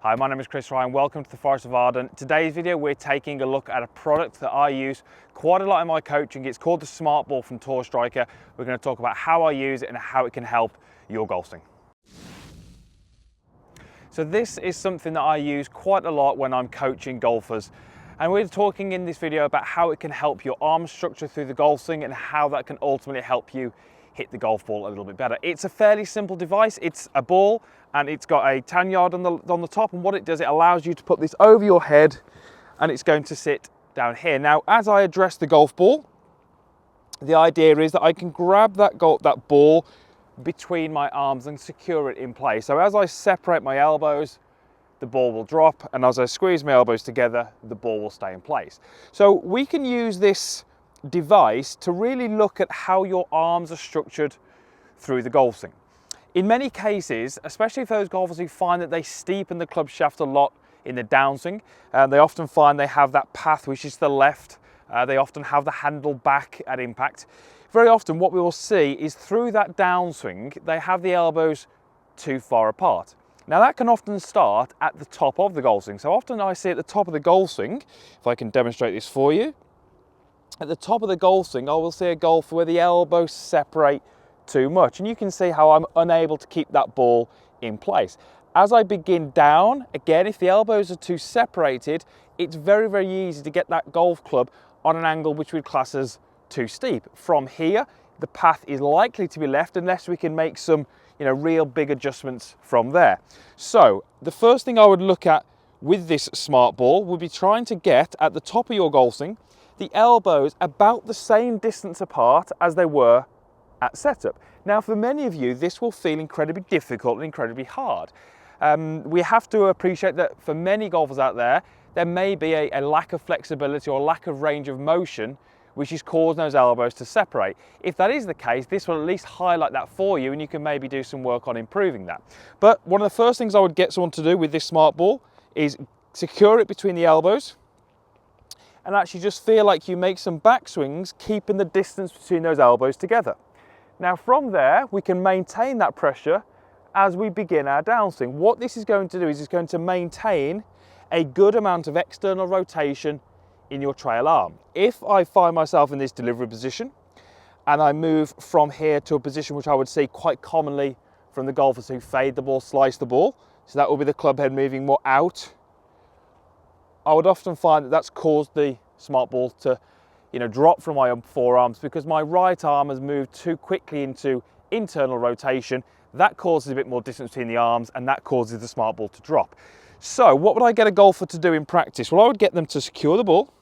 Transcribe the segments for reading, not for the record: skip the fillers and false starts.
Hi, my name is Chris Ryan. Welcome to the Forest of Arden. Today's video, we're taking a look at a product that I use quite a lot in my coaching. It's called the Smart Ball from Tour Striker. We're going to talk about how I use it and how it can help your golf swing. So this is something that I use quite a lot when I'm coaching golfers. And we're talking in this video about how it can help your arm structure through the golf swing and how that can ultimately help you hit the golf ball a little bit better. It's a fairly simple device. It's a ball and it's got a lanyard on the top, and what it does, it allows you to put this over your head and it's going to sit down here. Now, as I address the golf ball, the idea is that I can grab that ball between my arms and secure it in place. So as I separate my elbows, the ball will drop, and as I squeeze my elbows together, the ball will stay in place. So we can use this device to really look at how your arms are structured through the golf swing. In many cases, especially for those golfers who find that they steepen the club shaft a lot in the downswing, they often find they have that path which is to the left, they often have the handle back at impact. Very often what we will see is through that downswing, they have the elbows too far apart. Now that can often start at the top of the golf swing. So often I see at the top of the golf swing, if I can demonstrate this for you, at the top of the golf swing, I will see a golfer where the elbows separate too much. And you can see how I'm unable to keep that ball in place. As I begin down, again, if the elbows are too separated, it's very, very easy to get that golf club on an angle which we'd class as too steep. From here, the path is likely to be left unless we can make some, real big adjustments from there. So the first thing I would look at with this smart ball would be trying to get at the top of your golf swing, the elbows about the same distance apart as they were at setup. Now, for many of you, this will feel incredibly difficult and incredibly hard. We have to appreciate that for many golfers out there, there may be a lack of flexibility or lack of range of motion which is causing those elbows to separate. If that is the case, this will at least highlight that for you and you can maybe do some work on improving that. But one of the first things I would get someone to do with this smart ball is secure it between the elbows and actually just feel like you make some backswings, keeping the distance between those elbows together. Now from there, we can maintain that pressure as we begin our downswing. What this is going to do is it's going to maintain a good amount of external rotation in your trail arm. If I find myself in this delivery position and I move from here to a position which I would see quite commonly from the golfers who fade the ball, slice the ball, so that will be the club head moving more out, I would often find that that's caused the smart ball to drop from my forearms because my right arm has moved too quickly into internal rotation. That causes a bit more distance between the arms and that causes the smart ball to drop. So what would I get a golfer to do in practice? Well, I would get them to secure the ball,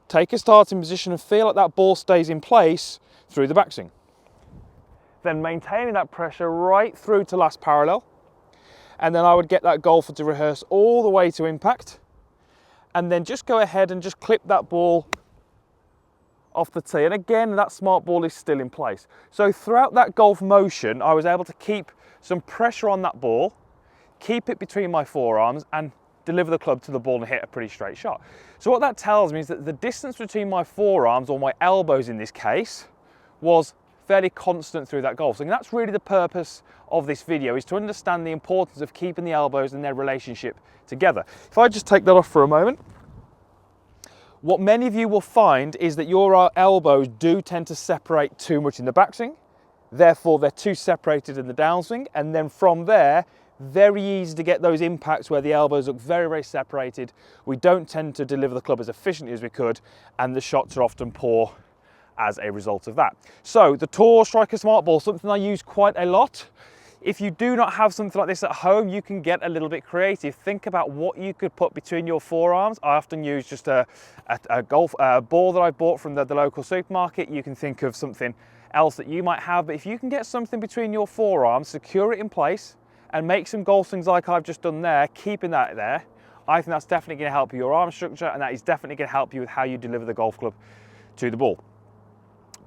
take a starting position and feel like that ball stays in place through the backswing. Then maintaining that pressure right through to last parallel. And then I would get that golfer to rehearse all the way to impact. And then just go ahead and just clip that ball off the tee. And again, that smart ball is still in place. So throughout that golf motion, I was able to keep some pressure on that ball, keep it between my forearms and deliver the club to the ball and hit a pretty straight shot. So what that tells me is that the distance between my forearms, or my elbows in this case, was fairly constant through that golf swing. And that's really the purpose of this video, is to understand the importance of keeping the elbows and their relationship together. If I just take that off for a moment, what many of you will find is that your elbows do tend to separate too much in the backswing, therefore they're too separated in the downswing, and then from there, very easy to get those impacts where the elbows look very, very separated. We don't tend to deliver the club as efficiently as we could, and the shots are often poor as a result of that. So the Tour Striker Smart Ball, something I use quite a lot. If you do not have something like this at home, you can get a little bit creative. Think about what you could put between your forearms. I often use just a golf ball that I bought from the local supermarket. You can think of something else that you might have, but if you can get something between your forearms, secure it in place, and make some golf swings like I've just done there, keeping that there, I think that's definitely going to help your arm structure, and that is definitely going to help you with how you deliver the golf club to the ball.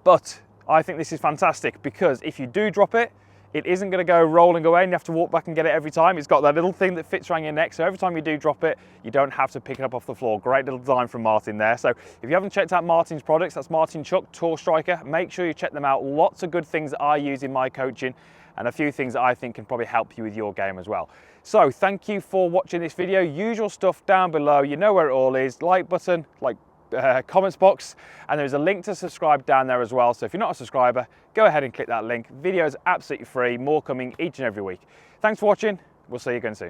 But I think this is fantastic because if you do drop it, it isn't going to go rolling away and you have to walk back and get it every time. It's got that little thing that fits around your neck, so every time you do drop it, you don't have to pick it up off the floor. Great little design from Martin there. So if you haven't checked out Martin's products, that's Martin Chuck, Tour Striker. Make sure you check them out. Lots of good things that I use in my coaching. and a few things that I think can probably help you with your game as well. So thank you for watching this video. Usual stuff down below, you know where it all is. Like button, comments box, and there's a link to subscribe down there as well. So if you're not a subscriber, go ahead and click that link. Video is absolutely free, more coming each and every week. Thanks for watching, we'll see you again soon.